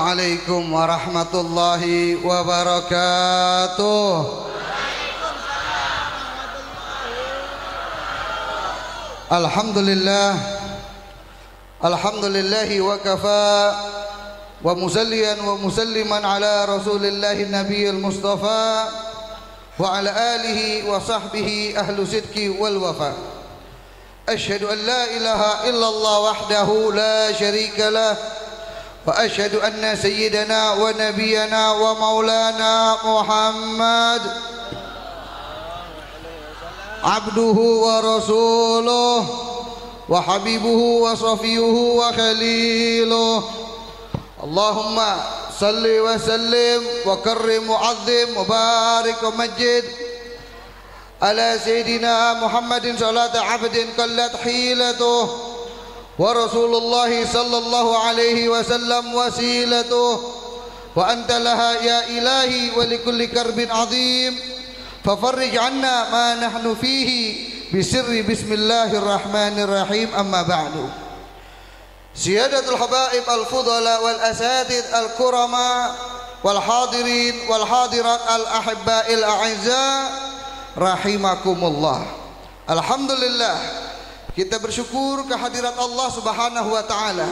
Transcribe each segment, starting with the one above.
Assalamualaikum warahmatullahi wabarakatuh. Alhamdulillah, alhamdulillahi wa kafa, wa musalliyan wa musalliman ala rasulillahi nabiyil mustafa wa ala alihi wa sahbihi ahlu sidki wal wafa. Asyhadu an la ilaha illallah wahdahu la syarika lah, wa asyhadu anna sayyidana wa nabiyana wa maulana Muhammad abduhu wa rasuluh wa habibuhu wa safiyuhu wa khaliluh. Allahumma salli wa sallim wa karrim mu'azzim wa barik wa majid ala sayyidina Muhammadin salata abdin qallat hilatuh wa rasulullahi sallallahu alaihi wasallam wasilatuh wa anta laha ya ilahi wa likulli karbin azim fafarrij anna ma nahnu fihi bisirri bismillahirrahmanirrahim. Amma ba'du. Siyadatul habaib al-fudala wal asatid al-kurama wal hadirin wal hadirat al-ahibba'il a'izza rahimakumullah. Alhamdulillah, kita bersyukur kehadirat Allah Subhanahu wa taala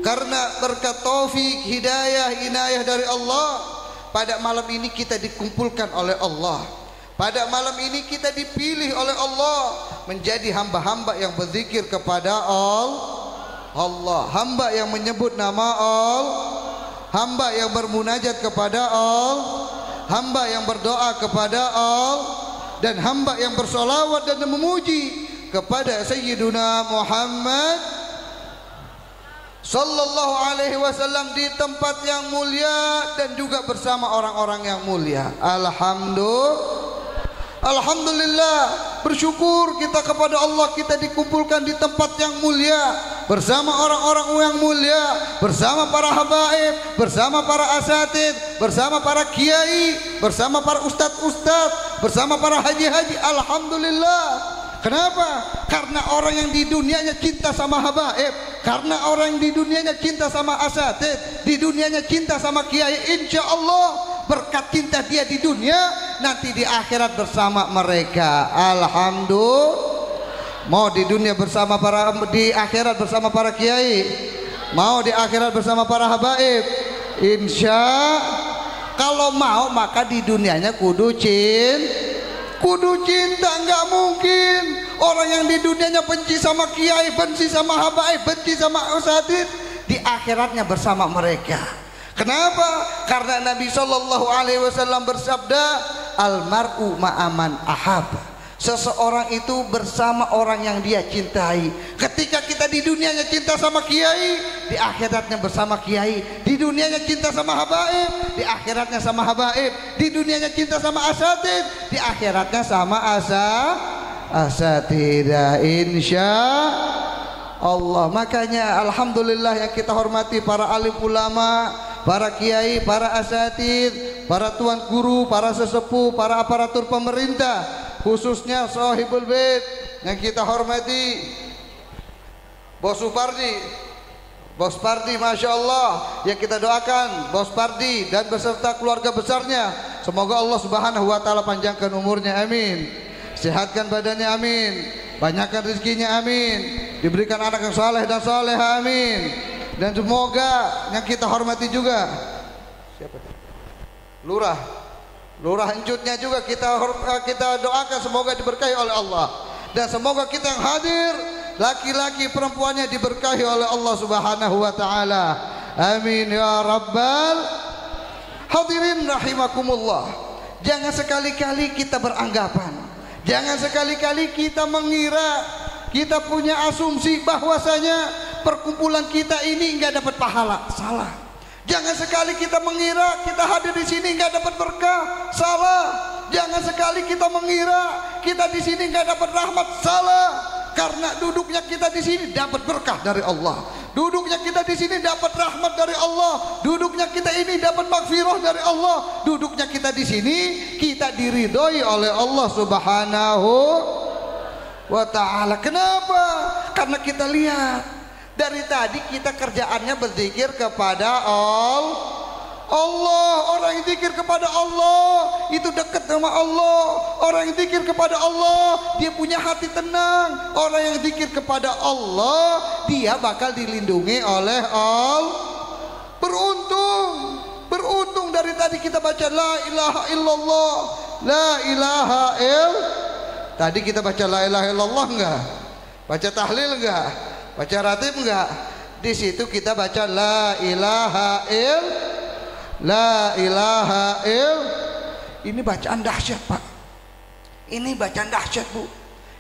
karena berkat taufik, hidayah, inayah dari Allah pada malam ini kita dikumpulkan oleh Allah. Pada malam ini kita dipilih oleh Allah menjadi hamba-hamba yang berzikir kepada Allah, hamba yang menyebut nama Allah, hamba yang bermunajat kepada Allah, hamba yang berdoa kepada Allah, dan hamba yang bersolawat dan memuji kepada Sayyiduna Muhammad sallallahu alaihi wasallam di tempat yang mulia dan juga bersama orang-orang yang mulia. Alhamdulillah, bersyukur kita kepada Allah, kita dikumpulkan di tempat yang mulia bersama orang-orang yang mulia, bersama para habaib, bersama para asatid, bersama para kiai, bersama para ustadz-ustadz, bersama para haji-haji. Alhamdulillah. Kenapa? Karena orang yang di dunianya cinta sama habaib, karena orang yang di dunianya cinta sama asatid, di dunianya cinta sama kiai. Insya Allah berkat cinta dia di dunia, nanti di akhirat bersama mereka. Alhamdulillah. Mau di dunia bersama para, di akhirat bersama para kiai, mau di akhirat bersama para habaib. Insya kalau mau maka di dunianya kudu cinta. Nggak mungkin orang yang di dunianya benci sama kiai, benci sama habaib, benci sama usatid, di akhiratnya bersama mereka. Kenapa? Karena Nabi Shallallahu Alaihi Wasallam bersabda, almar'u ma'aman ahab. Seseorang itu bersama orang yang dia cintai. Ketika kita di dunianya cinta sama kiai, di akhiratnya bersama kiai. Di dunianya cinta sama habaib, di akhiratnya sama habaib. Di dunianya cinta sama asatid, di akhiratnya sama asatid. Insya Allah. Makanya alhamdulillah yang kita hormati para alim ulama, para kiai, para asatid, para tuan guru, para sesepuh, para aparatur pemerintah, khususnya Sohibul Bait yang kita hormati Bos Supardi, Bos Pardi, Masya Allah, yang kita doakan Bos Pardi dan beserta keluarga besarnya, semoga Allah Subhanahu wa taala panjangkan umurnya, amin, sehatkan badannya, amin, banyakkan rezekinya, amin, diberikan anak yang saleh dan saleha, amin. Dan semoga yang kita hormati juga siapa? Lurah Encutnya juga kita doakan semoga diberkahi oleh Allah, dan semoga kita yang hadir laki-laki perempuannya diberkahi oleh Allah Subhanahu wa taala, amin ya rabbal. Hadirin rahimakumullah, jangan sekali-kali kita beranggapan, jangan sekali-kali kita mengira, kita punya asumsi bahwasanya perkumpulan kita ini enggak dapat pahala. Salah. Jangan sekali kita mengira kita hadir di sini enggak dapat berkah. Salah. Jangan sekali kita mengira kita di sini enggak dapat rahmat. Salah. Karena duduknya kita di sini dapat berkah dari Allah. Duduknya kita di sini dapat rahmat dari Allah. Duduknya kita ini dapat maghfirah dari Allah. Duduknya kita di sini kita diridhoi oleh Allah Subhanahu wa ta'ala. Kenapa? Karena kita lihat Dari tadi kita kerjaannya berzikir kepada Allah. Orang yang zikir kepada Allah itu dekat sama Allah. Orang yang zikir kepada Allah dia punya hati tenang. Orang yang zikir kepada Allah dia bakal dilindungi oleh Allah. Beruntung dari tadi kita baca la ilaha illallah, la ilaha Tadi kita baca la ilaha illallah enggak? Baca tahlil enggak? Baca ratib enggak? Di situ kita baca la ilaha la ilaha Ini bacaan dahsyat, Pak. Ini bacaan dahsyat, Bu.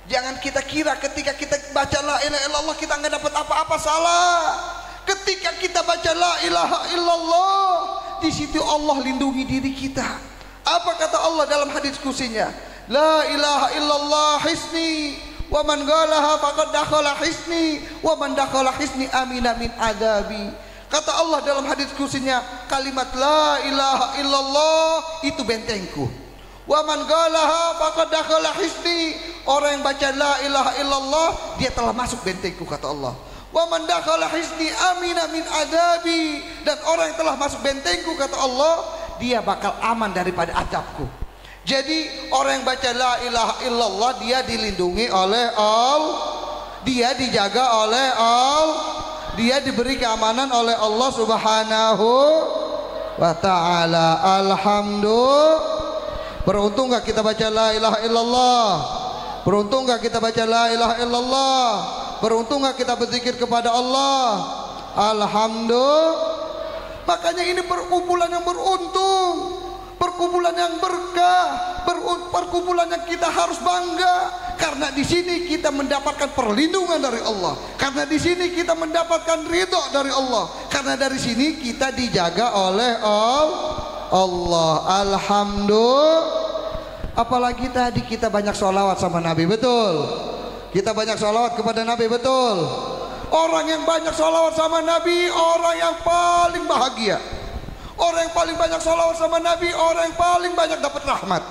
Jangan kita kira ketika kita baca la ilaha illallah kita nggak dapat apa-apa, salah. Ketika kita baca la ilaha illallah, di situ Allah lindungi diri kita. Apa kata Allah dalam hadis kursinya? La ilaha illallah hisni, wa man qalaha faqad dakhala hisni, wa man dakhala hisni amina min adabi. Kata Allah dalam hadis kursinya, kalimat la ilaha illallah itu bentengku. Wa man qalaha faqad dakhala hisni. Orang yang baca la ilaha illallah dia telah masuk bentengku, kata Allah. Wa man dakhala hisni amina min adabi. Dan orang yang telah masuk bentengku, kata Allah, dia bakal aman daripada azabku. Jadi orang yang baca la ilaha illallah dia dilindungi oleh Allah. Dia dijaga oleh Allah. Dia diberi keamanan oleh Allah Subhanahu wa ta'ala. Alhamdulillah. Beruntung gak kita baca la ilaha illallah? Beruntung gak kita baca la ilaha illallah? Beruntung gak kita berzikir kepada Allah? Alhamdulillah. Makanya ini perkumpulan yang beruntung, perkumpulan yang berkah, perkumpulan yang kita harus bangga. Karena di sini kita mendapatkan perlindungan dari Allah. Karena di sini kita mendapatkan ridho dari Allah. Karena dari sini kita dijaga oleh Allah. Alhamdulillah. Apalagi tadi kita banyak sholawat sama Nabi, betul? Kita banyak sholawat kepada Nabi, betul? Orang yang banyak sholawat sama Nabi, orang yang paling bahagia. Orang yang paling banyak sholawat sama Nabi, orang yang paling banyak dapat rahmat.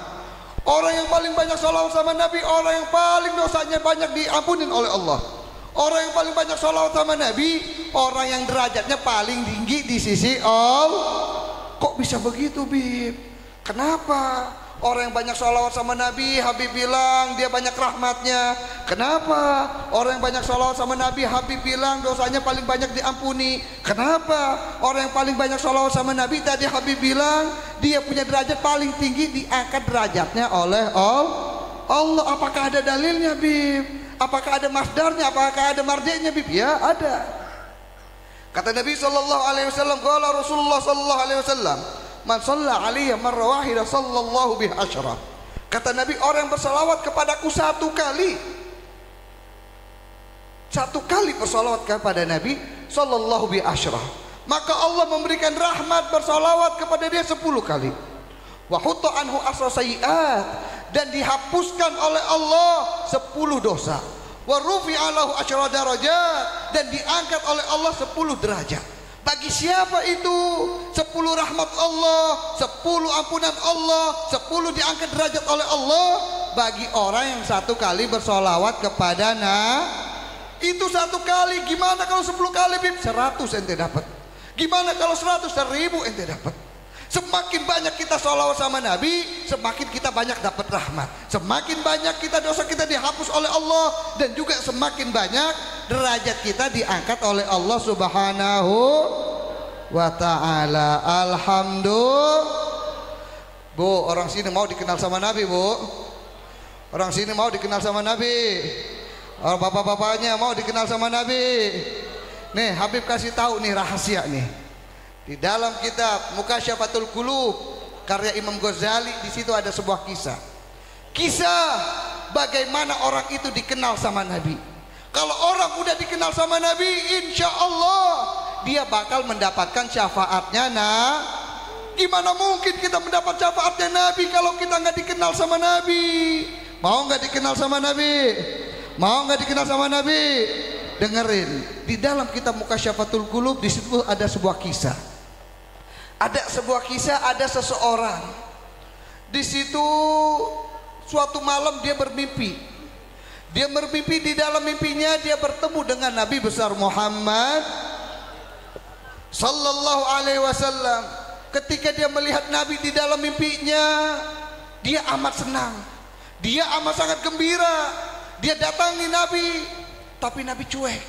Orang yang paling banyak sholawat sama Nabi, orang yang paling dosanya banyak diampunin oleh Allah. Orang yang paling banyak sholawat sama Nabi, orang yang derajatnya paling tinggi di sisi Allah. Kok bisa begitu, Bib? Kenapa? Orang yang banyak sholawat sama Nabi, Habib bilang dia banyak rahmatnya. Kenapa? Orang yang banyak sholawat sama Nabi, Habib bilang dosanya paling banyak diampuni. Kenapa? Orang yang paling banyak sholawat sama Nabi, tadi Habib bilang dia punya derajat paling tinggi, diangkat derajatnya oleh Allah. Apakah ada dalilnya, Bib? Apakah ada masdarnya? Apakah ada marji'nya, Bib? Ya, ada. Kata Nabi sallallahu alaihi wasallam, qala Rasulullah sallallahu alaihi wasallam, man shalla alaiya marra wahida sallallahu bihi asyra. Kata Nabi, orang yang bersalawat kepadaku satu kali bersalawat kepada Nabi sallallahu bihi asyra, maka Allah memberikan rahmat bersalawat kepada dia 10 kali. Wa hutta anhu asra sayiat, dan dihapuskan oleh Allah 10 dosa. Wa rufi'a lahu asyra darajat, dan diangkat oleh Allah 10 derajat. Bagi siapa itu? 10 rahmat Allah, 10 ampunan Allah, 10 diangkat derajat oleh Allah. Bagi orang yang satu kali bersolawat kepada itu satu kali. Gimana kalau 10 kali, Bib? 100 ente dapat. Gimana kalau 100? 1000 ente dapat. Semakin banyak kita sholawat sama Nabi, semakin kita banyak dapat rahmat. Semakin banyak kita dosa kita dihapus oleh Allah, dan juga semakin banyak derajat kita diangkat oleh Allah Subhanahu wa ta'ala. Alhamdulillah. Bu, orang sini mau dikenal sama Nabi, Bu? Orang sini mau dikenal sama Nabi? Orang bapak-bapaknya mau dikenal sama Nabi? Nih, Habib kasih tahu nih rahasia nih. Di dalam kitab Mukasyafatul Qulub karya Imam Ghazali, di situ ada sebuah kisah. Kisah bagaimana orang itu dikenal sama Nabi. Kalau orang udah dikenal sama Nabi, insya Allah dia bakal mendapatkan syafaatnya. Gimana mungkin kita mendapat syafaatnya Nabi kalau kita nggak dikenal sama Nabi? Mau nggak dikenal sama Nabi? Mau nggak dikenal sama Nabi? Dengerin, di dalam kitab Mukasyafatul Qulub di situ ada sebuah kisah. Ada sebuah kisah, ada seseorang di situ suatu malam dia bermimpi. Dia bermimpi, di dalam mimpinya dia bertemu dengan Nabi besar Muhammad sallallahu alaihi wasallam. Ketika dia melihat Nabi di dalam mimpinya, dia amat senang, dia amat sangat gembira. Dia datangi Nabi, tapi Nabi cuek.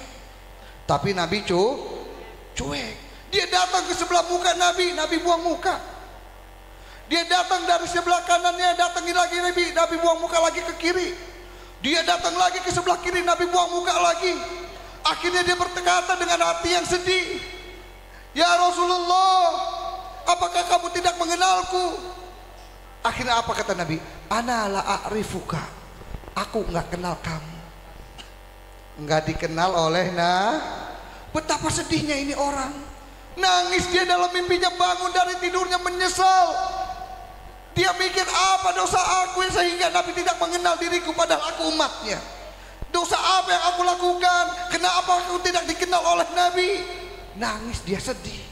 Cuek. Dia datang ke sebelah muka Nabi, Nabi buang muka. Dia datang dari sebelah kanannya, datangi lagi Nabi buang muka lagi ke kiri. Dia datang lagi ke sebelah kiri, Nabi buang muka lagi. Akhirnya dia berkata dengan hati yang sedih, "Ya Rasulullah, apakah kamu tidak mengenalku?" Akhirnya apa kata Nabi? "Ana la a'rifuka." Aku enggak kenal kamu. Enggak dikenal oleh Betapa sedihnya ini orang. Nangis dia dalam mimpinya, bangun dari tidurnya menyesal. Dia mikir, apa dosa aku sehingga Nabi tidak mengenal diriku padahal aku umatnya. Dosa apa yang aku lakukan? Kenapa aku tidak dikenal oleh Nabi? Nangis dia sedih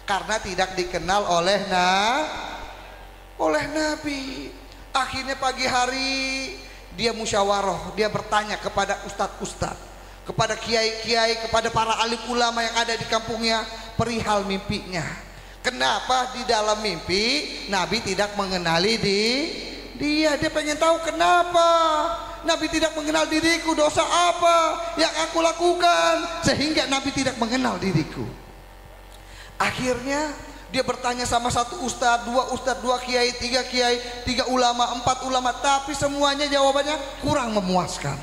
karena tidak dikenal oleh Nabi. Akhirnya pagi hari dia musyawarah, dia bertanya kepada ustadz-ustadz, kepada kiai-kiai, kepada para alim ulama yang ada di kampungnya perihal mimpinya. Kenapa di dalam mimpi Nabi tidak mengenali dia? Dia pengen tahu kenapa Nabi tidak mengenal diriku, dosa apa yang aku lakukan sehingga Nabi tidak mengenal diriku. Akhirnya dia bertanya sama satu ustadz, dua kiai, tiga ulama, 4 ulama, tapi semuanya jawabannya kurang memuaskan.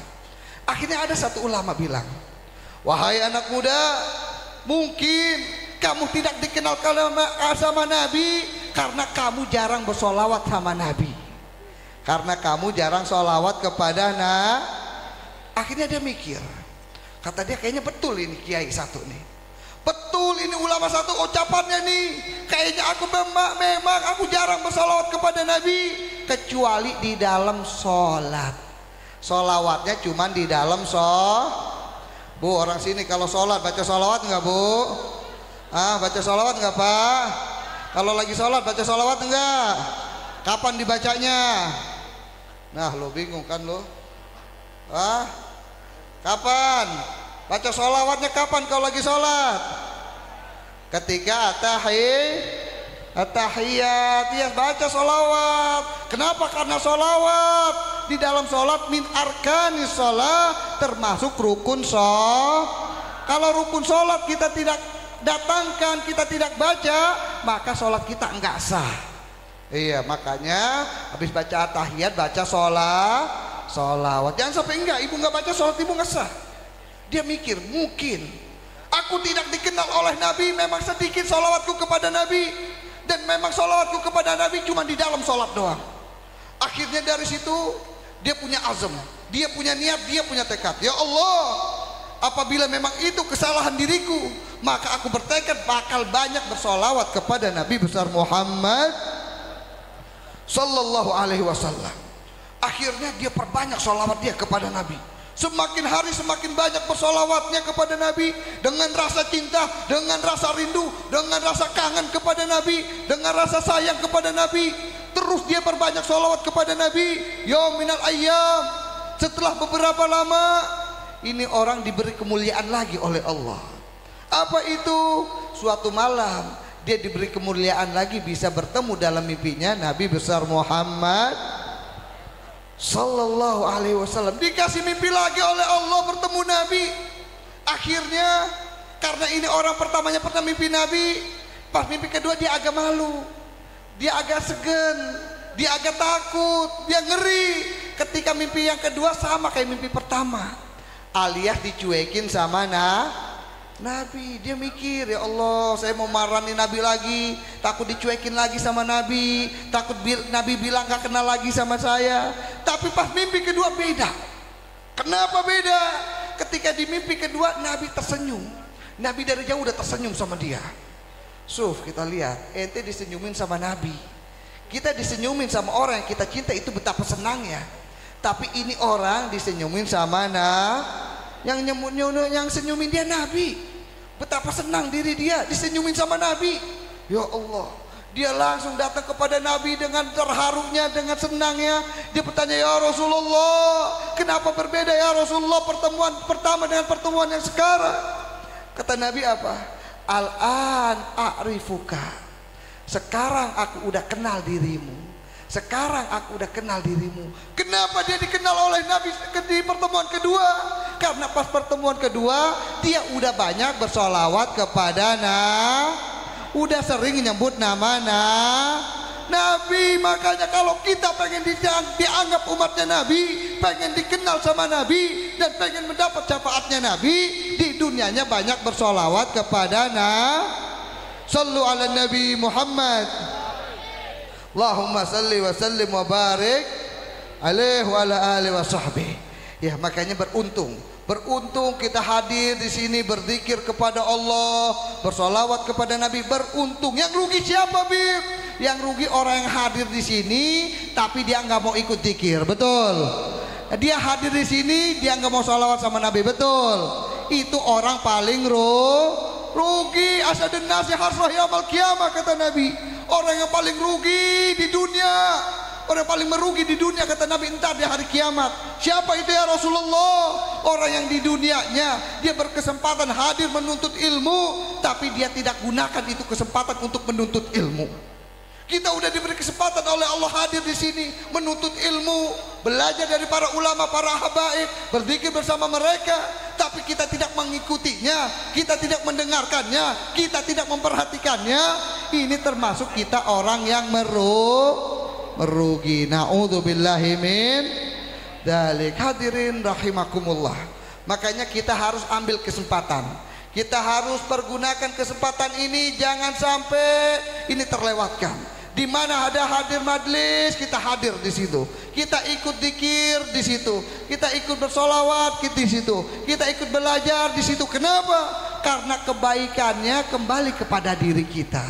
Akhirnya ada satu ulama bilang, "Wahai anak muda, mungkin kamu tidak dikenal sama Nabi karena kamu jarang bersolawat sama Nabi. Karena kamu jarang solawat kepada Akhirnya dia mikir, kata dia, kayaknya betul ini kiai satu nih, betul ini ulama satu ucapannya nih. Kayaknya aku memang aku jarang bersolawat kepada Nabi kecuali di dalam sholat. Solawatnya cuman di dalam Bu, orang sini kalau sholat baca solawat enggak Bu? Baca solawat enggak Pak? Kalau lagi sholat baca solawat enggak? Kapan dibacanya? Nah lo bingung kan lo? Kapan? Baca solawatnya kapan kalau lagi sholat? Ketika At-tahiyat, ya baca solawat. Kenapa? Karena solawat di dalam sholat min arkanis sholat, termasuk rukun sholat. Kalau rukun sholat kita tidak datangkan, kita tidak baca, maka sholat kita enggak sah. Iya, makanya habis baca tahiyat baca solawat. Jangan sampai ibu enggak baca sholat, ibu enggak sah. Dia mikir, mungkin aku tidak dikenal oleh Nabi, memang sedikit solawatku kepada Nabi, dan memang solawatku kepada Nabi cuma di dalam sholat doang. Akhirnya dari situ dia punya azam, dia punya niat, dia punya tekad. Ya Allah, apabila memang itu kesalahan diriku, maka aku bertekad bakal banyak bersolawat kepada Nabi besar Muhammad sallallahu alaihi wasallam. Akhirnya dia perbanyak solawat dia kepada Nabi. Semakin hari semakin banyak bersolawatnya kepada Nabi, dengan rasa cinta, dengan rasa rindu, dengan rasa kangen kepada Nabi, dengan rasa sayang kepada Nabi. Terus dia perbanyak solawat kepada Nabi. Yauminal ayyam, setelah beberapa lama ini orang diberi kemuliaan lagi oleh Allah. Apa itu? Suatu malam dia diberi kemuliaan lagi, bisa bertemu dalam mimpinya Nabi besar Muhammad sallallahu alaihi wasallam. Dikasih mimpi lagi oleh Allah bertemu Nabi. Akhirnya karena ini orang pertamanya pernah mimpi Nabi, pas mimpi kedua dia agak malu, dia agak segan, dia agak takut, dia ngeri. Ketika mimpi yang kedua sama kayak mimpi pertama, alias dicuekin sama Nabi. Dia mikir, ya Allah, saya mau marahin Nabi lagi, takut dicuekin lagi sama Nabi, takut Nabi bilang gak kenal lagi sama saya. Tapi pas mimpi kedua beda. Kenapa beda? Ketika di mimpi kedua Nabi tersenyum, Nabi dari jauh udah tersenyum sama dia. Kita lihat, ente disenyumin sama Nabi, kita disenyumin sama orang yang kita cinta, itu betapa senangnya. Tapi ini orang disenyumin sama yang senyumin dia Nabi. Betapa senang diri dia disenyumin sama Nabi. Ya Allah, Dia langsung datang kepada Nabi dengan terharunya, dengan senangnya. Dia bertanya, ya Rasulullah, kenapa berbeda ya Rasulullah pertemuan pertama dengan pertemuan yang sekarang? Kata Nabi apa? Al-an a'rifuka. Sekarang aku udah kenal dirimu. Sekarang aku udah kenal dirimu. Kenapa dia dikenal oleh Nabi di pertemuan kedua? Karena pas pertemuan kedua dia udah banyak bersolawat kepada udah sering nyebut nama Nabi. Makanya kalau kita pengen dianggap umatnya Nabi, pengen dikenal sama Nabi, dan pengen mendapat syafaatnya Nabi, di dunianya banyak bersolawat kepada Sallu ala Nabi Muhammad. Allahumma salli wa sallim wa barik alaihi wa ala alihi wa sahbihi. Ya, makanya beruntung kita hadir di sini, berzikir kepada Allah, bersolawat kepada Nabi. Beruntung. Yang rugi siapa, Bib? Yang rugi orang yang hadir di sini tapi dia nggak mau ikut zikir, betul? Dia hadir di sini, dia nggak mau solawat sama Nabi, betul? Itu orang paling rugi. Asadun nasi harsah yaumil qiyamah, kata Nabi. Orang yang paling rugi di dunia, orang yang paling merugi di dunia, kata Nabi, entar di hari kiamat. Siapa itu ya Rasulullah? Orang yang di dunianya dia berkesempatan hadir menuntut ilmu, tapi dia tidak gunakan itu kesempatan untuk menuntut ilmu. Kita udah diberi kesempatan oleh Allah hadir di sini menuntut ilmu, belajar dari para ulama, para habaib, berzikir bersama mereka, tapi kita tidak mengikutinya, kita tidak mendengarkannya, kita tidak memperhatikannya. Ini termasuk kita orang yang merugi. Na'udzubillahi min dzalik. Hadirin rahimakumullah. Makanya kita harus ambil kesempatan. Kita harus pergunakan kesempatan ini, jangan sampai ini terlewatkan. Di mana ada hadir majlis, kita hadir di situ. Kita ikut zikir di situ. Kita ikut bersolawat di situ. Kita ikut belajar di situ. Kenapa? Karena kebaikannya kembali kepada diri kita.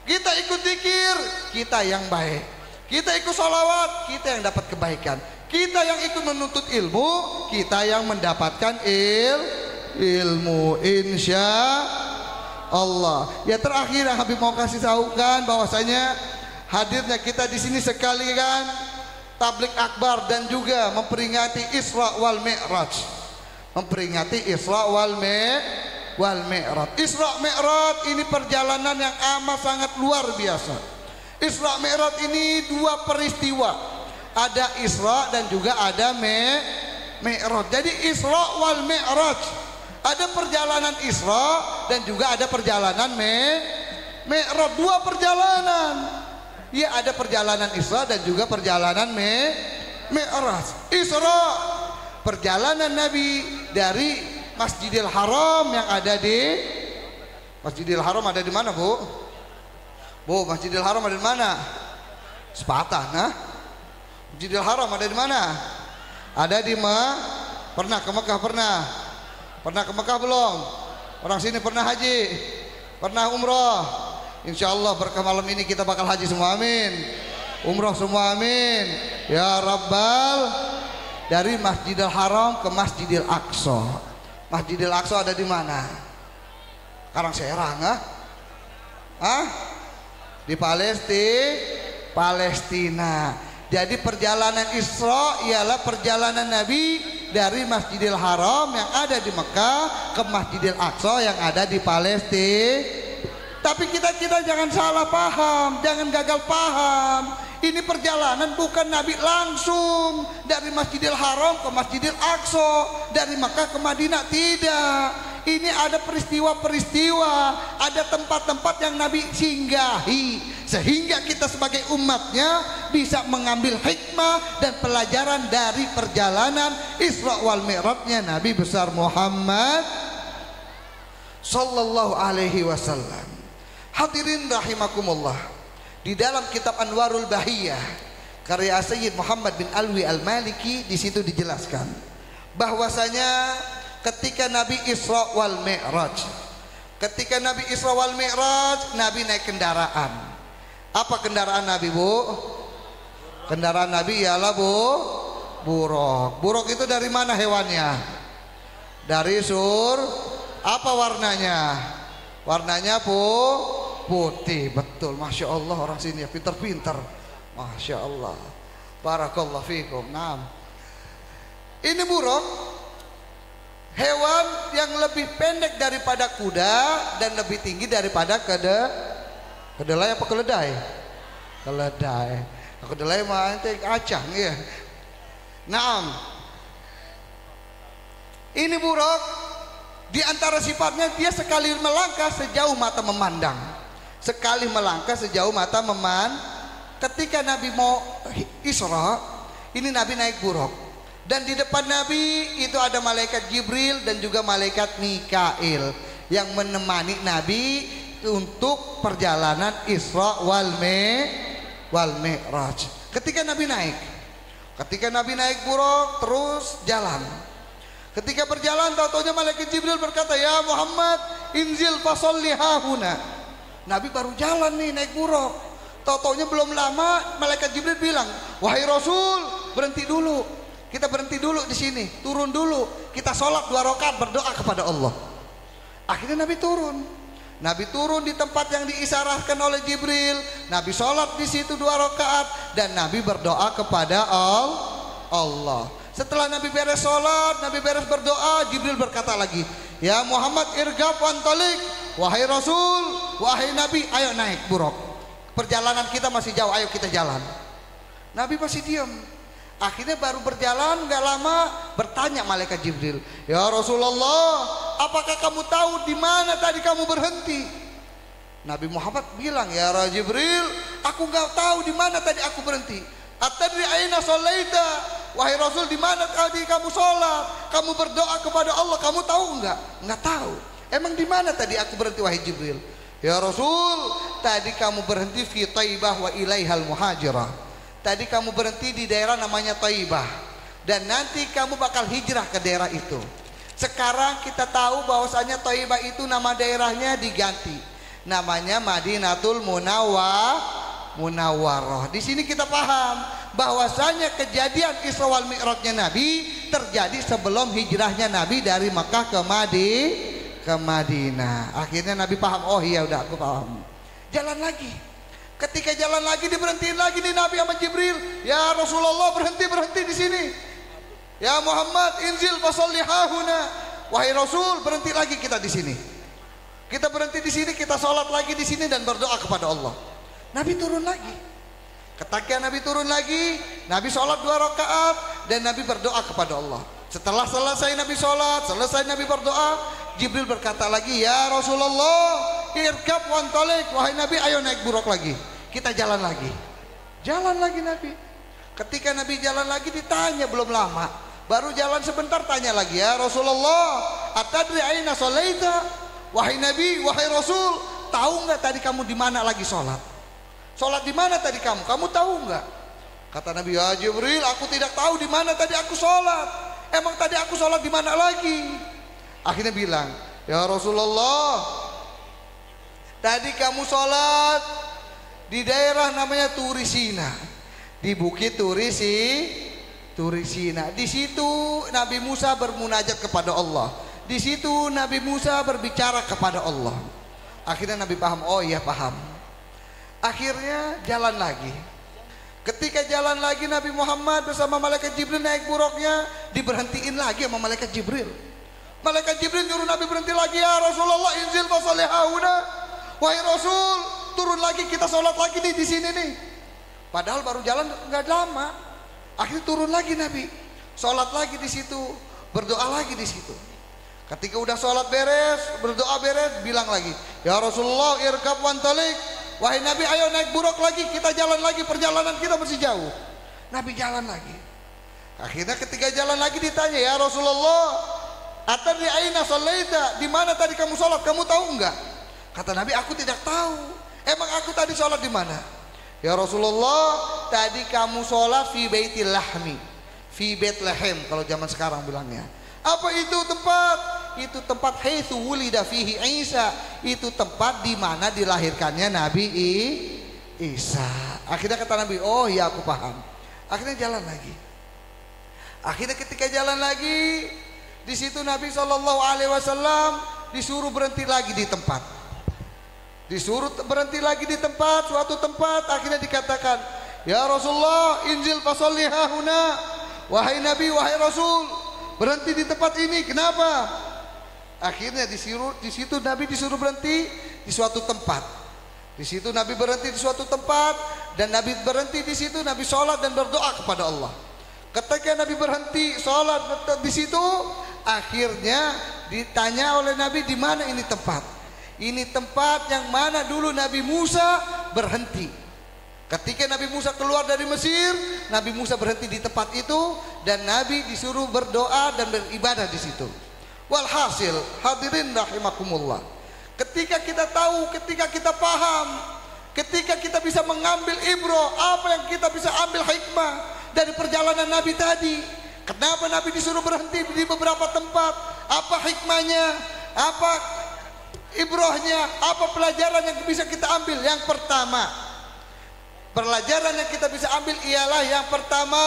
Kita ikut zikir, kita yang baik. Kita ikut solawat, kita yang dapat kebaikan. Kita yang ikut menuntut ilmu, kita yang mendapatkan ilmu, insya Allah. Ya, terakhir yang Habib mau kasih tahukan bahwasanya hadirnya kita di sini sekali kan tablik akbar dan juga memperingati Isra wal Mi'raj. Memperingati Isra wal Mi'raj. Isra Mi'raj ini perjalanan yang amat sangat luar biasa. Isra Mi'raj ini dua peristiwa. Ada Isra dan juga ada Mi'raj. Jadi Isra wal Mi'raj, ada perjalanan Isra dan juga ada perjalanan Mi'raj. Dua perjalanan. Ya, ada perjalanan Isra dan juga perjalanan Mi'raj. Isra, perjalanan Nabi dari Masjidil Haram yang ada di Masjidil Haram ada di mana, Bu? Bu, Masjidil Haram ada di mana? Sepatah, nah. Masjidil Haram ada di mana? Ada di pernah ke Mekah, pernah? Pernah ke Mekah belum? Orang sini pernah haji? Pernah umroh? Insya Allah berkah malam ini kita bakal haji semua, amin. Umroh semua, amin. Ya Rabbal. Dari Masjidil Haram ke Masjidil Aqsa. Masjidil Aqsa ada di mana? Karangserang, di Palestina. Jadi perjalanan Isra ialah perjalanan Nabi dari Masjidil Haram yang ada di Mekah ke Masjidil Aqsa yang ada di Palestina. Tapi kita jangan salah paham, jangan gagal paham. Ini perjalanan bukan Nabi langsung dari Masjidil Haram ke Masjidil Aqsa, dari Mekah ke Madinah, tidak. Ini ada peristiwa-peristiwa, ada tempat-tempat yang Nabi singgahi, sehingga kita sebagai umatnya bisa mengambil hikmah dan pelajaran dari perjalanan Isra wal Mi'rajnya Nabi besar Muhammad sallallahu alaihi wasallam. Hadirin rahimakumullah. Di dalam kitab Anwarul Bahiyah karya Sayyid Muhammad bin Alwi Al-Maliki, di situ dijelaskan bahwasanya ketika Nabi Isra wal Mi'raj, Nabi naik kendaraan. Apa kendaraan Nabi, Bu? Kendaraan Nabi ialah buruk. Buruk itu dari mana hewannya? Dari Apa warnanya? Warnanya putih, betul. betul. Masya Allah orang sini ya pinter-pinter. Masya Allah. Barakallahu fikum. Naam. Ini buruk, hewan yang lebih pendek daripada kuda dan lebih tinggi daripada kedelai apa keledai? Keledai. Kedelai mah ente acang ya. Naam. Ini buruk, di antara sifatnya dia sekali melangkah sejauh mata memandang. Sekali melangkah sejauh mata Ketika Nabi mau Isra, ini Nabi naik buruk. Dan di depan Nabi itu ada malaikat Jibril dan juga malaikat Mikail yang menemani Nabi untuk perjalanan Isra wal Mi'raj. Ketika Nabi naik buruk terus jalan. Ketika berjalan tahu-taunya malaikat Jibril berkata, "Ya Muhammad, inzil fasolli hahuna." Nabi baru jalan nih naik buruk. Tahu-taunya belum lama malaikat Jibril bilang, "Wahai Rasul, berhenti dulu. Kita berhenti dulu di sini, turun dulu. Kita sholat 2 rakaat berdoa kepada Allah." Akhirnya Nabi turun. Nabi turun di tempat yang diisyaratkan oleh Jibril. Nabi sholat di situ 2 rakaat dan Nabi berdoa kepada Allah. Setelah Nabi beres sholat, Nabi beres berdoa, Jibril berkata lagi, "Ya Muhammad, irgab wantalik." Wahai Rasul, wahai Nabi, ayo naik buruk. Perjalanan kita masih jauh, ayo kita jalan. Nabi masih diam. Akhirnya baru berjalan gak lama bertanya malaikat Jibril, "Ya Rasulullah, apakah kamu tahu di mana tadi kamu berhenti?" Nabi Muhammad bilang, "Ya Jibril, aku gak tahu di mana tadi aku berhenti." "Atadri aina sholaita?" Wahai Rasul, di mana tadi kamu sholat? Kamu berdoa kepada Allah, kamu tahu enggak? Enggak tahu. Emang di mana tadi aku berhenti wahai Jibril? "Ya Rasul, tadi kamu berhenti fi Taibah wa ilaihal muhajirah." Tadi kamu berhenti di daerah namanya Taibah dan nanti kamu bakal hijrah ke daerah itu. Sekarang kita tahu bahwasanya Taibah itu nama daerahnya diganti. Namanya Madinatul Munawwarah. Di sini kita paham bahwasanya kejadian Isra wal Mi'rajnya Nabi terjadi sebelum hijrahnya Nabi dari Makkah ke Madinah. Akhirnya Nabi paham, oh iya udah aku paham. Jalan lagi. Ketika jalan lagi diberhentiin lagi nih Nabi sama Jibril. "Ya Rasulullah, berhenti di sini." "Ya Muhammad, inzil fasolli hahuna." Wahai Rasul, berhenti lagi kita di sini. Kita berhenti di sini, kita sholat lagi di sini dan berdoa kepada Allah. Nabi turun lagi. Ketika Nabi turun lagi, Nabi sholat 2 rakaat dan Nabi berdoa kepada Allah. Setelah selesai Nabi sholat, selesai Nabi berdoa, Jibril berkata lagi, "Ya Rasulullah, irkab wantalik." Wahai Nabi, ayo naik buruk lagi. Kita jalan lagi. Jalan lagi Nabi. Ketika Nabi jalan lagi ditanya belum lama. Baru jalan sebentar tanya lagi, "Ya Rasulullah, atadri aina sholaita?" Wahai Nabi, wahai Rasul, tahu nggak tadi kamu di mana lagi sholat? Sholat di mana tadi kamu? Kamu tahu nggak? Kata Nabi, "Ya Jibril, aku tidak tahu di mana tadi aku sholat. Emang tadi aku sholat di mana lagi?" Akhirnya bilang, "Ya Rasulullah, tadi kamu sholat di daerah namanya Turisina, di bukit Turisina. Di situ Nabi Musa bermunajat kepada Allah. Di situ Nabi Musa berbicara kepada Allah." Akhirnya Nabi paham, oh iya paham. Akhirnya jalan lagi. Ketika jalan lagi Nabi Muhammad bersama malaikat Jibril naik buruknya, diberhentiin lagi sama malaikat Jibril. Malaikat Jibril nyuruh Nabi berhenti lagi. "Ya Rasulullah, inzil fasolli hahuna." Wahai Rasul, turun lagi, kita sholat lagi nih di sini nih. Padahal baru jalan nggak lama. Akhirnya turun lagi Nabi, sholat lagi di situ, berdoa lagi di situ. Ketika udah sholat beres, berdoa beres, bilang lagi, "Ya Rasulullah, irkab wantalik." Wahai Nabi, ayo naik buruk lagi, kita jalan lagi, perjalanan kita masih jauh. Nabi jalan lagi. Akhirnya ketika jalan lagi ditanya, "Ya Rasulullah, atadri aina sholaita?" Di mana tadi kamu sholat? Kamu tahu enggak? Kata Nabi, "Aku tidak tahu. Emang aku tadi sholat di mana?" "Ya Rasulullah, tadi kamu sholat fi baitil lahmi, fi Bethlehem," kalau zaman sekarang bilangnya. Apa itu tempat? Itu tempat haitsu wulida fihi Isa. Itu tempat di mana dilahirkannya Nabi Isa. Akhirnya kata Nabi, "Oh iya aku paham." Akhirnya jalan lagi. Akhirnya ketika jalan lagi, di situ Nabi SAW disuruh berhenti lagi di tempat. Disuruh berhenti lagi di tempat, suatu tempat. Akhirnya dikatakan, ya Rasulullah, inzil fasolli hahuna. Wahai Nabi, wahai Rasul, berhenti di tempat ini. Kenapa? Akhirnya di situ Nabi disuruh berhenti di suatu tempat. Di situ Nabi berhenti di suatu tempat, dan Nabi berhenti di situ. Nabi sholat dan berdoa kepada Allah. Ketika Nabi berhenti sholat di situ, akhirnya ditanya oleh Nabi, di mana ini tempat? Ini tempat yang mana dulu Nabi Musa berhenti. Ketika Nabi Musa keluar dari Mesir, Nabi Musa berhenti di tempat itu, dan Nabi disuruh berdoa dan beribadah di situ. Walhasil, hadirin rahimakumullah, ketika kita tahu, ketika kita paham, ketika kita bisa mengambil ibroh, apa yang kita bisa ambil hikmah dari perjalanan Nabi tadi. Kenapa Nabi disuruh berhenti di beberapa tempat? Apa hikmahnya? Apa ibrohnya? Apa pelajaran yang bisa kita ambil? Yang pertama, pelajaran yang kita bisa ambil ialah yang pertama,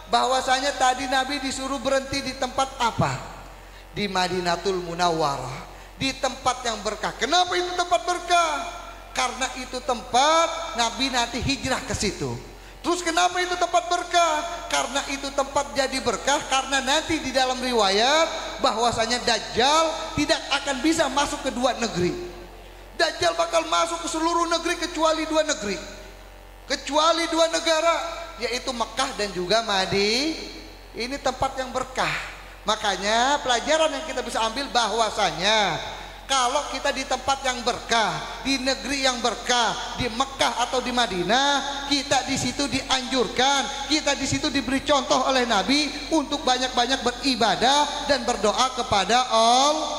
bahwasanya tadi Nabi disuruh berhenti di tempat apa? Di Madinatul Munawwarah, di tempat yang berkah. Kenapa itu tempat berkah? Karena itu tempat Nabi nanti hijrah ke situ. Terus kenapa itu tempat berkah? Karena itu tempat jadi berkah karena nanti di dalam riwayat bahwasanya Dajjal tidak akan bisa masuk ke dua negeri. Dajjal bakal masuk ke seluruh negeri kecuali dua negeri, kecuali dua negara, yaitu Mekah dan juga Madinah. Ini tempat yang berkah. Makanya pelajaran yang kita bisa ambil bahwasanya kalau kita di tempat yang berkah, di negeri yang berkah, di Mekah atau di Madinah, kita di situ dianjurkan, kita di situ diberi contoh oleh Nabi untuk banyak-banyak beribadah dan berdoa kepada Allah.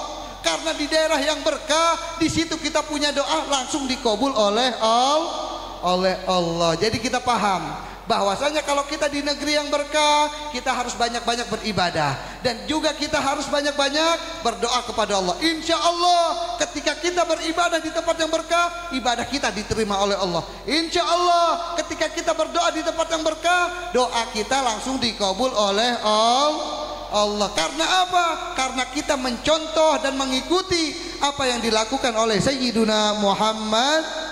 Karena di daerah yang berkah, di situ kita punya doa langsung dikabul oleh Allah. Jadi kita paham bahwasanya kalau kita di negeri yang berkah, kita harus banyak-banyak beribadah, dan juga kita harus banyak-banyak berdoa kepada Allah. Insya Allah ketika kita beribadah di tempat yang berkah, ibadah kita diterima oleh Allah. Insya Allah ketika kita berdoa di tempat yang berkah, doa kita langsung dikabul oleh Allah. Karena apa? Karena kita mencontoh dan mengikuti apa yang dilakukan oleh Sayyiduna Muhammad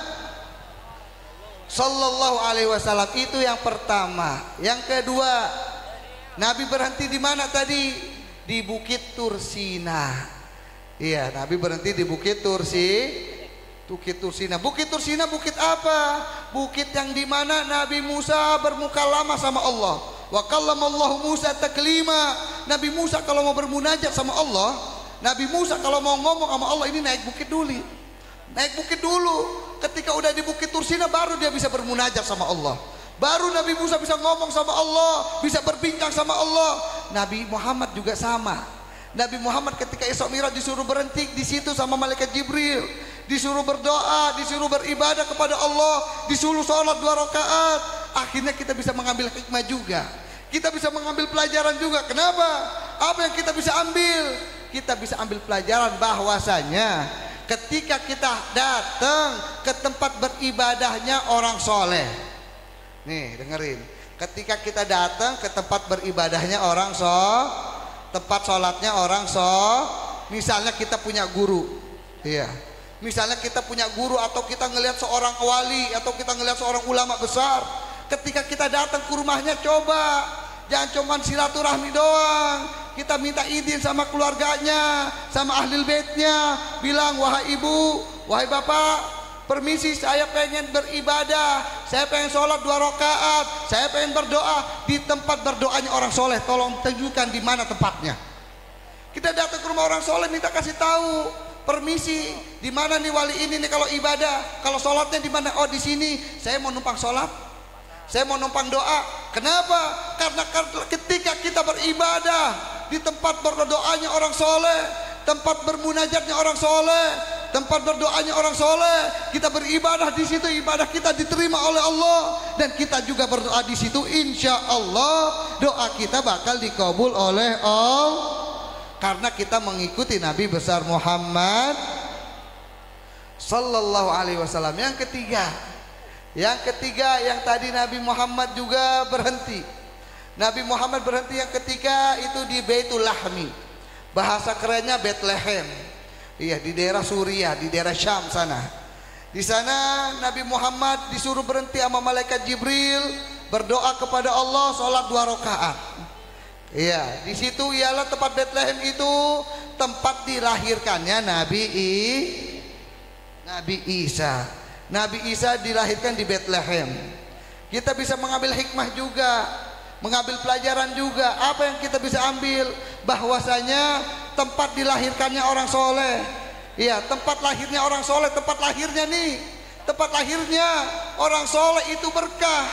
Sallallahu alaihi wasallam. Itu yang pertama. Yang kedua, Nabi berhenti di mana tadi? Di Bukit Tursina. Iya, Nabi berhenti di Bukit Tursina. Bukit Tursina bukit apa? Bukit yang dimana Nabi Musa bermuka lama sama Allah. Wa kallamallahu Musa taklima. Nabi Musa kalau mau bermunajat sama Allah, Nabi Musa kalau mau ngomong sama Allah, ini naik bukit dulu. Naik bukit dulu. Ketika udah di Bukit Tursina baru dia bisa bermunajat sama Allah. Baru Nabi Musa bisa ngomong sama Allah, bisa berbincang sama Allah. Nabi Muhammad juga sama. Nabi Muhammad ketika Isra Mi'raj disuruh berhenti di situ sama malaikat Jibril, disuruh berdoa, disuruh beribadah kepada Allah, disuruh sholat 2 rakaat. Akhirnya kita bisa mengambil hikmah juga. Kita bisa mengambil pelajaran juga. Kenapa? Apa yang kita bisa ambil? Kita bisa ambil pelajaran bahwasanya ketika kita datang ke tempat beribadahnya orang soleh, nih dengerin, ketika kita datang ke tempat beribadahnya orang tempat sholatnya orang misalnya kita punya guru, iya, misalnya kita punya guru atau kita ngelihat seorang wali atau kita ngelihat seorang ulama besar, ketika kita datang ke rumahnya, coba jangan cuma silaturahmi doang. Kita minta izin sama keluarganya, sama ahli baitnya, bilang, wahai ibu, wahai bapak, permisi saya pengen beribadah, saya pengen sholat 2 rakaat, saya pengen berdoa di tempat berdoanya orang soleh, tolong tunjukkan di mana tempatnya. Kita datang ke rumah orang soleh, minta kasih tahu, permisi, di mana nih wali ini nih kalau ibadah, kalau sholatnya di mana? Oh di sini, saya mau numpang sholat, saya mau numpang doa. Kenapa? Karena ketika kita beribadah di tempat berdoanya orang soleh, tempat bermunajatnya orang soleh, tempat berdoanya orang soleh, kita beribadah di situ, ibadah kita diterima oleh Allah, dan kita juga berdoa di situ, insya Allah doa kita bakal dikabul oleh Allah, karena kita mengikuti Nabi besar Muhammad Sallallahu alaihi wasallam. Yang ketiga yang tadi Nabi Muhammad juga berhenti. Nabi Muhammad berhenti yang ketiga itu di Baitul Lahmi, bahasa kerennya Bethlehem. Iya, di daerah Suriah, di daerah Syam sana. Di sana Nabi Muhammad disuruh berhenti sama malaikat Jibril, berdoa kepada Allah, sholat 2 rakaat. Iya, di situ ialah tempat Bethlehem itu tempat dilahirkannya Nabi Isa. Nabi Isa dilahirkan di Bethlehem. Kita bisa mengambil hikmah juga, mengambil pelajaran juga. Apa yang kita bisa ambil? Bahwasanya tempat dilahirkannya orang soleh. Iya, tempat lahirnya orang soleh, tempat lahirnya orang soleh itu berkah.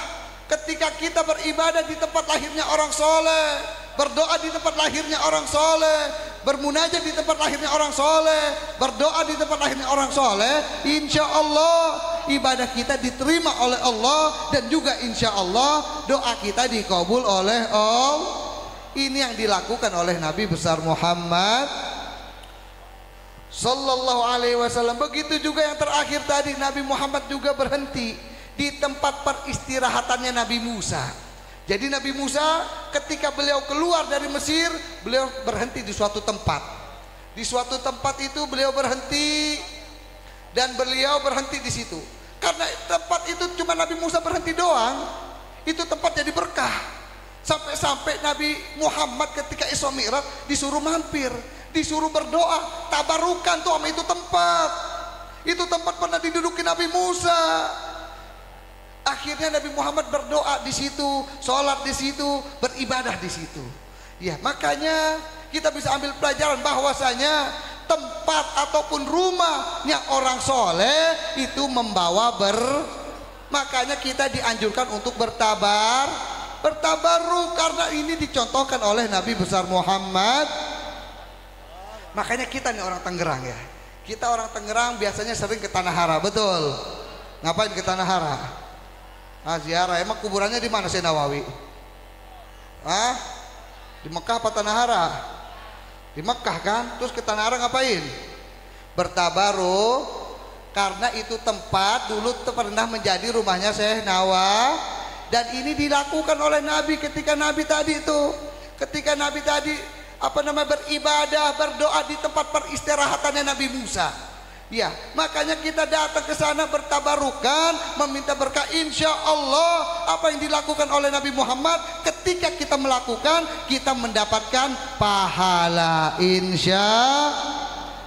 Ketika kita beribadah di tempat lahirnya orang soleh, berdoa di tempat lahirnya orang soleh, bermunajat di tempat lahirnya orang soleh, berdoa di tempat lahirnya orang soleh, insya Allah ibadah kita diterima oleh Allah, dan juga insya Allah doa kita dikabul oleh Allah. Ini yang dilakukan oleh Nabi besar Muhammad Sallallahu Alaihi Wasallam. Begitu juga yang terakhir tadi, Nabi Muhammad juga berhenti di tempat peristirahatannya Nabi Musa. Jadi Nabi Musa ketika beliau keluar dari Mesir, beliau berhenti di suatu tempat. Di suatu tempat itu beliau berhenti, dan beliau berhenti di situ. Karena tempat itu cuma Nabi Musa berhenti doang, itu tempat jadi berkah. Sampai-sampai Nabi Muhammad ketika Isra Mi'raj disuruh mampir, disuruh berdoa, tabarukan tuh sama itu tempat. Itu tempat pernah diduduki Nabi Musa. Akhirnya Nabi Muhammad berdoa di situ, sholat di situ, beribadah di situ. Ya, makanya kita bisa ambil pelajaran bahwasanya tempat ataupun rumahnya orang soleh itu membawa makanya kita dianjurkan untuk bertabaruk, karena ini dicontohkan oleh Nabi besar Muhammad. Makanya kita nih orang Tangerang ya. Kita orang Tangerang biasanya sering ke Tanah Hara, betul? Ngapain ke Tanah Hara? Ziarah. Emang kuburannya di mana Syekh Nawawi? Di Mekah apa Tanah Hara? Di Mekah kan? Terus ke Tanah Hara ngapain? Bertabaruk, karena itu tempat dulu pernah menjadi rumahnya Syekh Nawawi. Dan ini dilakukan oleh Nabi ketika Nabi tadi beribadah, berdoa di tempat peristirahatannya Nabi Musa. Ya, makanya kita datang ke sana bertabarukan, meminta berkah. Insya Allah apa yang dilakukan oleh Nabi Muhammad, ketika kita melakukan, kita mendapatkan pahala, insya.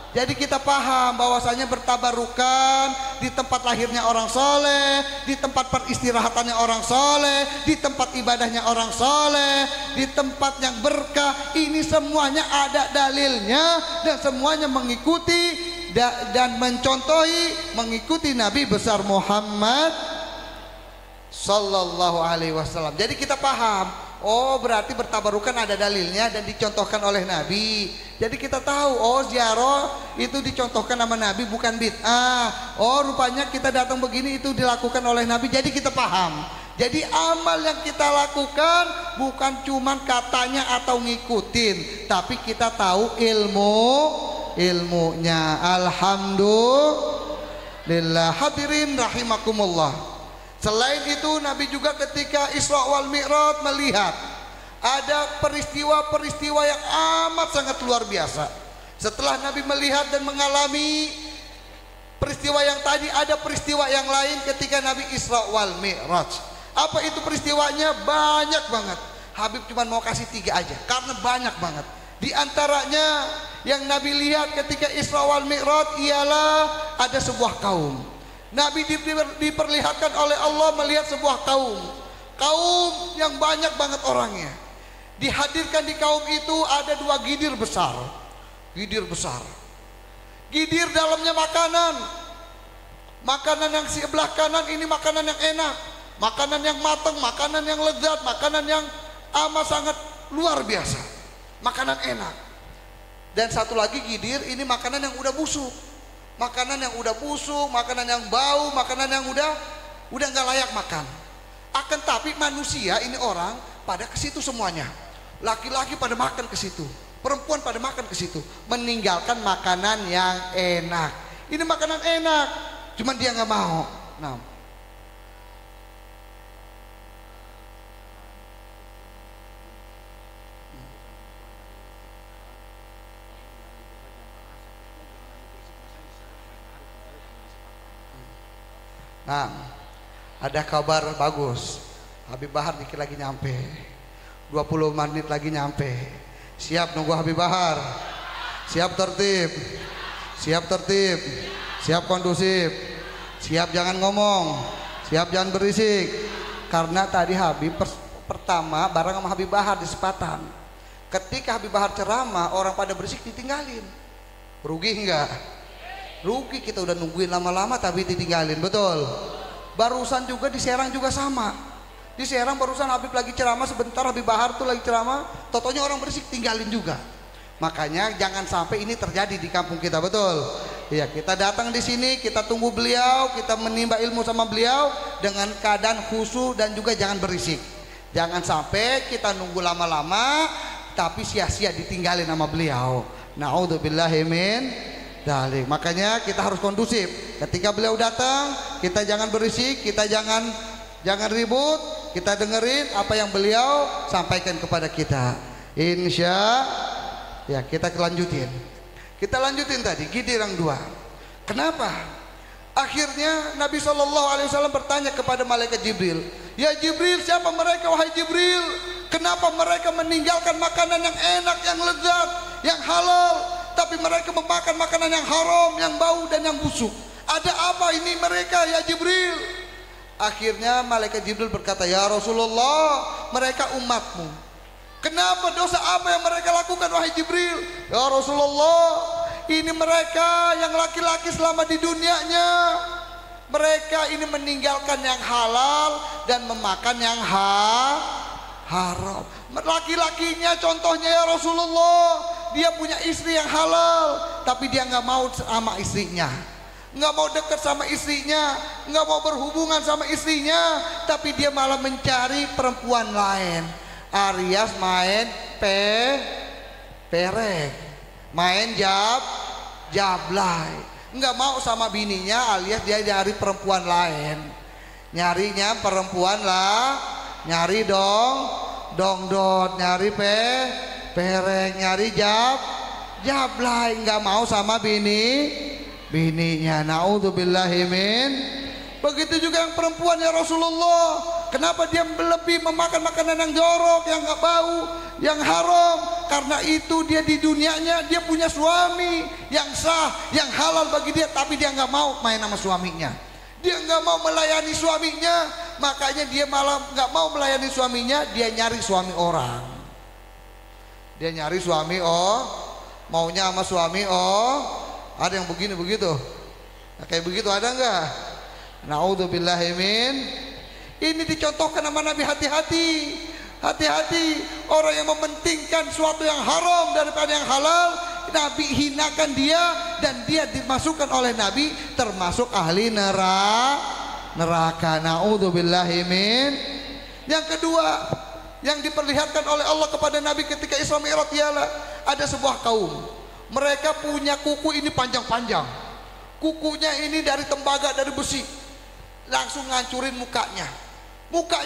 Jadi kita paham bahwasanya bertabarukan di tempat lahirnya orang soleh, di tempat peristirahatannya orang soleh, di tempat ibadahnya orang soleh, di tempat yang berkah. Ini semuanya ada dalilnya, dan semuanya mengikuti dan mengikuti Nabi besar Muhammad Sallallahu Alaihi Wasallam. Jadi kita paham, oh berarti bertabarukan ada dalilnya dan dicontohkan oleh Nabi. Jadi kita tahu, oh ziarah itu dicontohkan sama Nabi, bukan bid'ah. Oh rupanya kita datang begini itu dilakukan oleh Nabi. Jadi kita paham. Jadi amal yang kita lakukan bukan cuman katanya atau ngikutin, tapi kita tahu ilmunya. Alhamdulillah. Hadirin rahimakumullah. Selain itu Nabi juga ketika Isra wal Mi'raj melihat ada peristiwa-peristiwa yang amat sangat luar biasa. Setelah Nabi melihat dan mengalami peristiwa yang tadi, ada peristiwa yang lain ketika Nabi Isra wal Mi'raj. Apa itu peristiwanya? Banyak banget. Habib cuma mau kasih 3 aja karena banyak banget. Di antaranya yang Nabi lihat ketika Isra wal Mi'raj ialah ada sebuah kaum. Nabi diperlihatkan oleh Allah melihat sebuah kaum yang banyak banget orangnya. Dihadirkan di kaum itu ada 2 gidir besar. Gidir dalamnya makanan yang sebelah kanan ini makanan yang enak, makanan yang matang, makanan yang lezat, makanan yang amat sangat luar biasa, makanan enak. Dan satu lagi gidir ini makanan yang udah busuk, makanan yang bau, makanan yang udah nggak layak makan. Akan tapi manusia ini orang pada ke situ semuanya. Laki-laki pada makan ke situ, perempuan pada makan ke situ, meninggalkan makanan yang enak. Ini makanan enak, cuman dia nggak mau. Nah, Nah, ada kabar bagus. Habib Bahar dikit lagi nyampe. 20 menit lagi nyampe. Siap nunggu Habib Bahar? Siap tertib? Siap tertib? Siap kondusif? Siap jangan ngomong? Siap jangan berisik? Karena tadi Habib pertama bareng sama Habib Bahar di Sepatan. Ketika Habib Bahar ceramah, orang pada berisik ditinggalin. Rugi enggak? Rugi, kita udah nungguin lama-lama tapi ditinggalin, betul? Barusan juga di Serang juga sama. Di Serang barusan Habib lagi ceramah, sebentar Habib Bahar tuh lagi ceramah, totonya orang berisik tinggalin juga. Makanya jangan sampai ini terjadi di kampung kita, betul? Iya, kita datang di sini, kita tunggu beliau, kita menimba ilmu sama beliau dengan keadaan khusyuk dan juga jangan berisik. Jangan sampai kita nunggu lama-lama tapi sia-sia ditinggalin sama beliau. Naudzubillahi min dzalik. Makanya kita harus kondusif. Ketika beliau datang, kita jangan berisik, kita jangan ribut, kita dengerin apa yang beliau sampaikan kepada kita. Insya ya kita lanjutin. Kita lanjutin tadi Gidirang 2. Kenapa? Akhirnya Nabi SAW bertanya kepada malaikat Jibril, ya Jibril, siapa mereka wahai Jibril? Kenapa mereka meninggalkan makanan yang enak, yang lezat, yang halal, tapi mereka memakan makanan yang haram, yang bau dan yang busuk? Ada apa ini mereka ya Jibril? Akhirnya malaikat Jibril berkata, ya Rasulullah, mereka umatmu. Kenapa, dosa apa yang mereka lakukan wahai Jibril? Ya Rasulullah, ini mereka yang laki-laki selama di dunianya, mereka ini meninggalkan yang halal dan memakan yang haram. Laki-lakinya contohnya ya Rasulullah, dia punya istri yang halal tapi dia nggak mau sama istrinya, nggak mau dekat sama istrinya, nggak mau berhubungan sama istrinya, tapi dia malah mencari perempuan lain, alias main perek, main jablay, nggak mau sama bininya, alias dia nyari perempuan lain, nyarinya perempuan lah, nyari dongdot, nyari perek, nyari jablay, nggak mau sama bininya. Naudzubillahi min. Begitu juga yang perempuan ya Rasulullah, kenapa dia lebih memakan makanan yang jorok, yang nggak bau, yang haram? Karena itu dia di dunianya dia punya suami yang sah, yang halal bagi dia, tapi dia nggak mau main sama suaminya, dia nggak mau melayani suaminya, makanya dia malah nggak mau melayani suaminya, dia nyari suami orang, dia nyari suami maunya sama suami ada yang begini begitu, nah, kayak begitu ada nggak? Naudzubillahi min. Ini dicontohkan sama Nabi, hati-hati, hati-hati orang yang mementingkan suatu yang haram daripada yang halal. Nabi hinakan dia dan dia dimasukkan oleh Nabi termasuk ahli neraka. Naudzubillahi min. Yang kedua yang diperlihatkan oleh Allah kepada Nabi ketika Isra Mi'raj ialah ada sebuah kaum, mereka punya kuku ini panjang-panjang, kukunya ini dari tembaga, dari besi, langsung ngancurin mukanya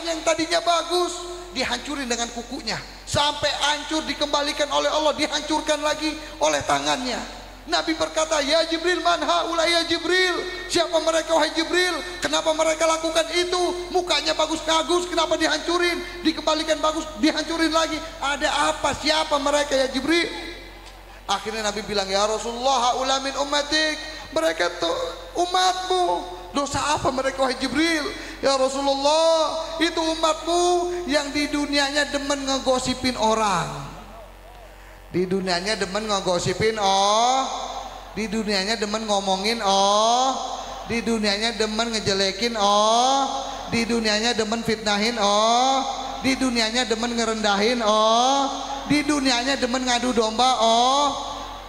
yang tadinya bagus dihancurin dengan kukunya, sampai hancur, dikembalikan oleh Allah, dihancurkan lagi oleh tangannya. Nabi berkata, ya Jibril, man haula ya Jibril, siapa mereka wahai Jibril? Kenapa mereka lakukan itu? Mukanya bagus-bagus, kenapa dihancurin, dikembalikan bagus, dihancurin lagi? Ada apa? Siapa mereka ya Jibril? Akhirnya Nabi bilang, ya Rasulullah, haula min ummatik, mereka tuh umatmu. Dosa apa mereka wahai Jibril? Ya Rasulullah, itu umatmu yang di dunianya demen ngegosipin orang, di dunianya demen ngegosipin di dunianya demen ngomongin di dunianya demen ngejelekin di dunianya demen fitnahin di dunianya demen ngerendahin di dunianya demen ngadu domba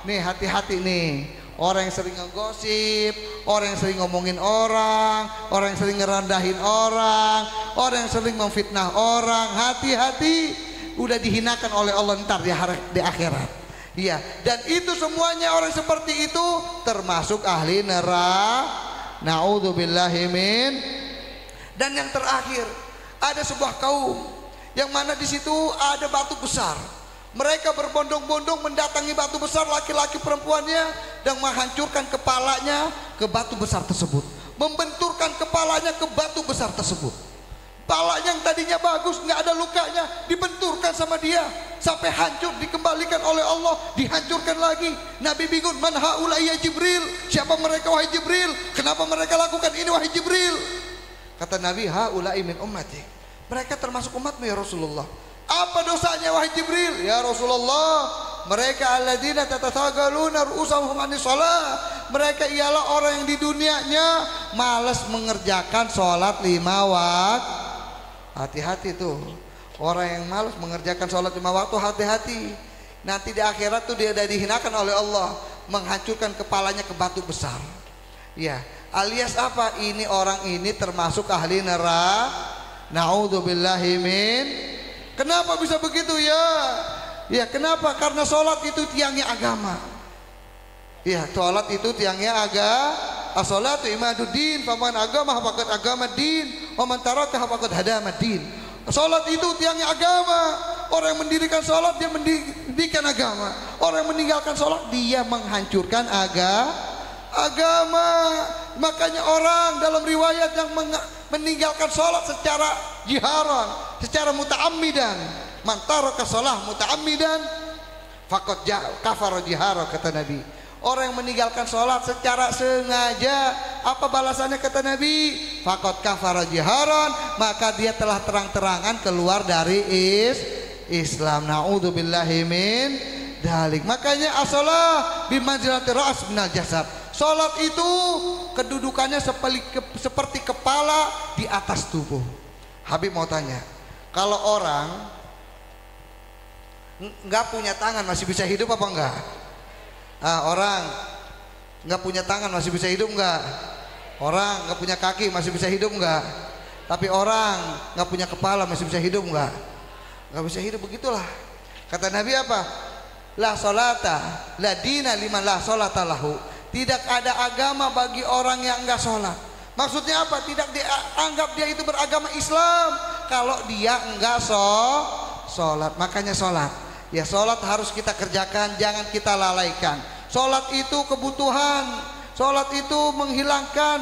nih, hati-hati nih. Orang yang sering ngegosip, orang yang sering ngomongin orang yang sering ngerendahin orang yang sering memfitnah orang, hati-hati, udah dihinakan oleh Allah ntar di akhirat. Iya, dan itu semuanya orang seperti itu termasuk ahli neraka. Naudzubillahi min. Dan yang terakhir, ada sebuah kaum yang mana di situ ada batu besar. Mereka berbondong-bondong mendatangi batu besar, laki-laki perempuannya, dan menghancurkan kepalanya ke batu besar tersebut. membenturkan kepalanya ke batu besar tersebut. Pala yang tadinya bagus, nggak ada lukanya, dibenturkan sama dia sampai hancur, dikembalikan oleh Allah, dihancurkan lagi. Nabi bingung, man haula ya Jibril, siapa mereka wahai Jibril, kenapa mereka lakukan ini wahai Jibril? Kata Nabi, haula min ummati, mereka termasuk umatmu ya Rasulullah. Apa dosanya wahai Jibril? Ya Rasulullah, mereka alladzina tatathagaluna ru'usahum anis shalah, mereka ialah orang yang di dunianya malas mengerjakan sholat 5 waktu. Hati-hati tuh, orang yang malas mengerjakan sholat 5 waktu, hati-hati. Nanti di akhirat tuh dia udah dihinakan oleh Allah, menghancurkan kepalanya ke batu besar. Ya, alias apa? Ini orang ini termasuk ahli neraka. Naudzubillahi min. Kenapa bisa begitu ya? Ya kenapa? Karena sholat itu tiangnya agama. Ya, sholat itu tiangnya agama. As-salatu imaduddin, faman agama faqad agama din, wa man tarakaha faqad hadama din. Salat itu tiangnya agama. Orang yang mendirikan salat dia mendirikan agama. Orang yang meninggalkan salat dia menghancurkan agama. Makanya orang dalam riwayat yang meninggalkan salat secara jiharan, secara muta'ammidan, man taraka shalah muta'ammidan faqad kafara jihara, kata Nabi. Orang yang meninggalkan sholat secara sengaja, apa balasannya kata Nabi? Faqad kafara jiharan, maka dia telah terang-terangan keluar dari Islam. Naudzubillahi min dzalik. Makanya as-shalah bimanzilati ra's minal jasad. Sholat itu kedudukannya seperti kepala di atas tubuh. Habib mau tanya, kalau orang nggak punya tangan masih bisa hidup apa enggak? Orang nggak punya tangan masih bisa hidup nggak? Orang nggak punya kaki masih bisa hidup nggak? Tapi orang nggak punya kepala masih bisa hidup nggak? Nggak bisa hidup, begitulah. Kata Nabi apa? La sholata, la dina liman la sholata lahu. Tidak ada agama bagi orang yang nggak sholat. Maksudnya apa? Tidak dianggap dia itu beragama Islam kalau dia nggak sholat. Makanya sholat. Ya, sholat harus kita kerjakan, jangan kita lalaikan. Sholat itu kebutuhan. Sholat itu menghilangkan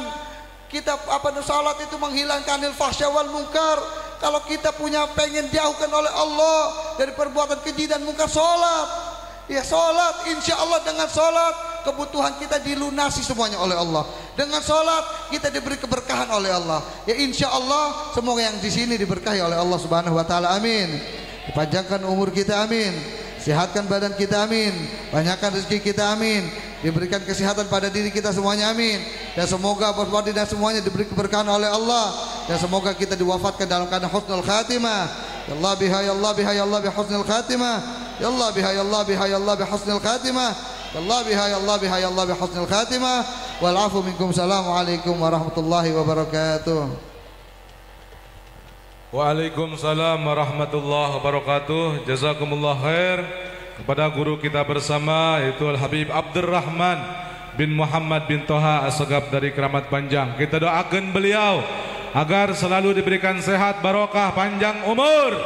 sholat itu menghilangkan al-fahsya wal munkar. Kalau kita punya pengen jauhkan oleh Allah dari perbuatan keji dan munkar, sholat. Ya, sholat, insya Allah dengan sholat kebutuhan kita dilunasi semuanya oleh Allah. Dengan sholat kita diberi keberkahan oleh Allah. Ya, insya Allah semoga yang di sini diberkahi oleh Allah Subhanahu Wa Taala. Amin. Dipanjangkan umur kita, amin. Sehatkan badan kita, amin. Banyakkan rezeki kita, amin. Diberikan kesehatan pada diri kita semuanya, amin. Dan semoga bos-bos dan semuanya diberi keberkahan oleh Allah. Dan semoga kita diwafatkan dalam keadaan husnul khatimah. Ya Allah biha ya Allah biha ya Allah bi husnul khatimah. Ya Allah biha ya Allah biha ya Allah bi husnul khatimah. Ya Allah biha ya Allah biha ya Allah bi husnul khatimah. Wal afu minkum. Assalamualaikum warahmatullahi wabarakatuh. Waalaikumsalam warahmatullahi wabarakatuh. Jazakumullah khair kepada guru kita bersama, yaitu Al-Habib Abdurrahman bin Muhammad bin Toha As-Sagaf dari Keramat Panjang. Kita doakan beliau agar selalu diberikan sehat, barokah, panjang umur,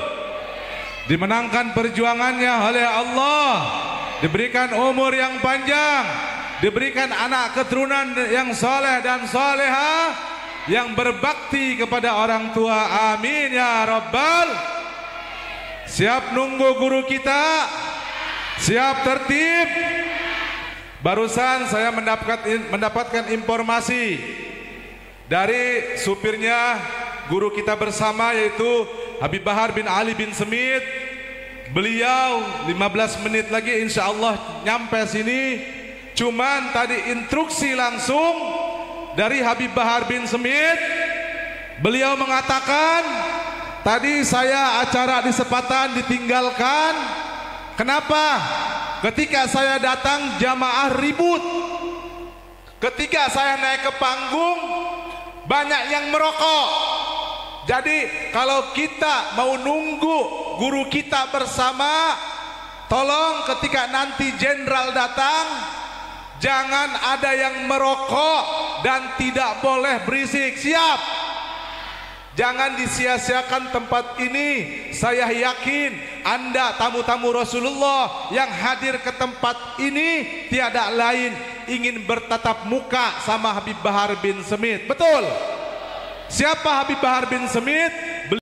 dimenangkan perjuangannya oleh Allah, diberikan umur yang panjang, diberikan anak keturunan yang soleh dan solehah, yang berbakti kepada orang tua. Amin ya Rabbal. Siap nunggu guru kita? Siap tertib? Barusan saya mendapatkan informasi dari supirnya guru kita bersama, yaitu Habib Bahar bin Ali bin Semit. Beliau 15 menit lagi insya Allah nyampe sini. Cuman tadi instruksi langsung dari Habib Bahar bin Semit. Beliau mengatakan, tadi saya acara di Sepatan ditinggalkan. Kenapa? Ketika saya datang jamaah ribut. Ketika saya naik ke panggung banyak yang merokok. Jadi kalau kita mau nunggu guru kita bersama, tolong ketika nanti jenderal datang, jangan ada yang merokok dan tidak boleh berisik. Siap? Jangan disia-siakan tempat ini. Saya yakin Anda tamu-tamu Rasulullah yang hadir ke tempat ini tiada lain ingin bertatap muka sama Habib Bahar bin Smith. Betul? Siapa Habib Bahar bin Smith?